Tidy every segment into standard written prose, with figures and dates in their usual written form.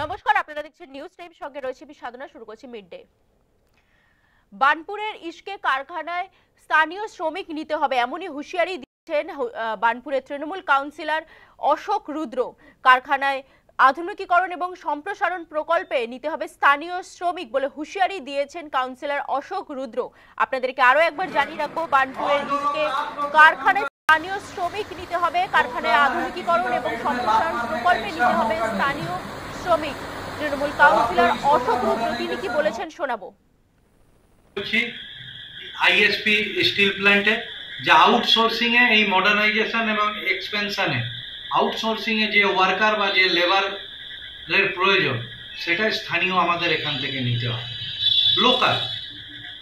নমস্কার, আপনারা দেখছেন নিউজ টাইম, সঙ্গে রয়েছে সাধনা। শুরু করছি মিড ডে। বার্নপুরের ইস্কে কারখানায় স্থানীয় শ্রমিক নিতে হবে এমনই হুঁশিয়ারি দিয়েছেন বার্নপুরের তৃণমূল কাউন্সিলর অশোক রুদ্র। কারখানায় আধুনিকীকরণ এবং সম্প্রসারণ প্রকল্পে নিতে হবে স্থানীয় শ্রমিক বলে হুঁশিয়ারি দিয়েছেন কাউন্সিলর অশোক রুদ্র। আপনাদেরকে আরো একবার জানিয়ে রাখবো, বার্নপুরের ইস্কে কারখানায় স্থানীয় শ্রমিক নিতে হবে, কারখানায় আধুনিকীকরণ এবং সম্প্রসারণ প্রকল্পে নিতে হবে স্থানীয় শ্রমিক। তৃণমূল কাউন্সিলর অশোক রুদ্র তিনি কি বলেছেন শোনাবো। আইএসপি স্টিল প্ল্যান্টে যে আউটসোর্সিং এ এই মডার্নাইজেশন এবং এক্সপেনশনে আউটসোর্সিং এ যে ওয়ার্কার বা যে লেবারের প্রয়োজন সেটা স্থানীয় আমাদের এখান থেকে নিতে হবে, লোকাল।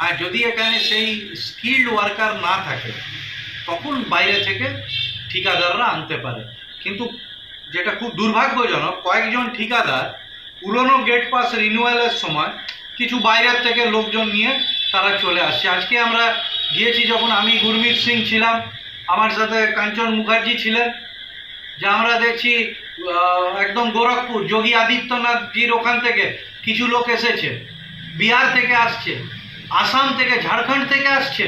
আর যদি এখানে সেই স্কিল্ড ওয়ার্কার না থাকে তখন বাইরে থেকে ঠিকাদাররা আনতে পারে। কিন্তু যেটা খুব দুর্ভাগ্যজনক, কয়েকজন ঠিকাদার পুরনো গেট পাস রিনিউয়ালের সময় কিছু বাইরের থেকে লোকজন নিয়ে তারা চলে আসছে। আজকে আমরা গিয়েছি, যখন আমি গুরমিত সিং ছিলাম, আমার সাথে কাঞ্চন মুখার্জি ছিলেন, যে আমরা দেখছি একদম গোরখপুর যোগী আদিত্যনাথজির ওখান থেকে কিছু লোক এসেছে, বিহার থেকে আসছে, আসাম থেকে, ঝাড়খণ্ড থেকে আসছে।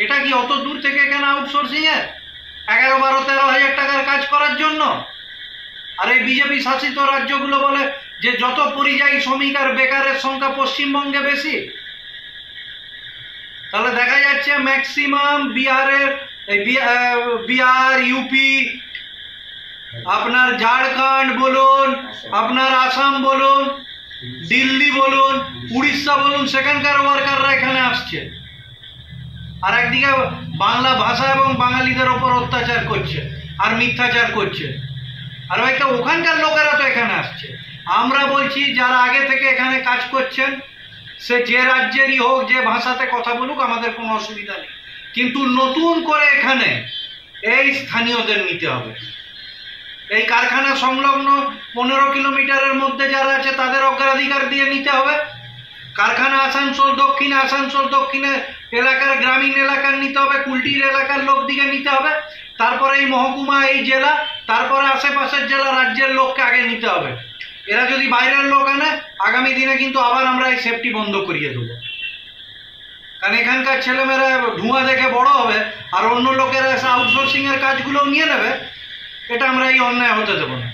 এটা কি অত দূর থেকে কেন আউটসোর্সিং এ 11-12-13 হাজার টাকার কাজ করার জন্য? আর এই বিজেপি শাসিত রাজ্যগুলো বলে যে যত পরিযায়ী শ্রমিক আর বেকারের সংখ্যা পশ্চিমবঙ্গে বেশি। তাহলে দেখা যাচ্ছে ম্যাক্সিমাম বিহার, ইউপি, আপনার ঝাড়খণ্ড বলুন, আপনার আসাম বলুন, দিল্লি বলুন, উড়িষ্যা বলুন, সেখানকার ওয়ার্কাররা এখানে আসছে। আর একদিকে বাংলা ভাষা এবং বাঙালিদের ওপর অত্যাচার করছে আর মিথ্যাচার করছে। আর একটা ওখানকার লোকেরা তো এখানে আসছে। আমরা বলছি যারা আগে থেকে এখানে কাজ করছেন, সে যে রাজ্যেরই হোক, যে ভাষাতে কথা বলুক, আমাদের কোনো অসুবিধা নেই। কিন্তু নতুন করে এখানে এই স্থানীয়দের নিতে হবে। এই কারখানা সংলগ্ন 15 কিলোমিটারের মধ্যে যারা আছে তাদের অগ্রাধিকার দিয়ে নিতে হবে। কারখানা আসানসোল দক্ষিণে এলাকার, গ্রামীণ এলাকার নিতে হবে, কুলটির এলাকার লোক দিকে নিতে হবে, তারপরে এই মহকুমা, এই জেলা, তারপরে আশেপাশের জেলা, রাজ্যের লোককে আগে নিতে হবে। এরা যদি বাইরের লোক আনে, আগামী দিনে কিন্তু আবার আমরা এই সেফটি বন্ধ করিয়ে দেবো। কারণ এখানকার ছেলেমেয়েরা ধোঁয়া দেখে বড় হবে আর অন্য লোকেরা এসে আউটসোর্সিং এর কাজগুলো নিয়ে নেবে। এটা আমরা এই অন্যায় হতে দেবো না।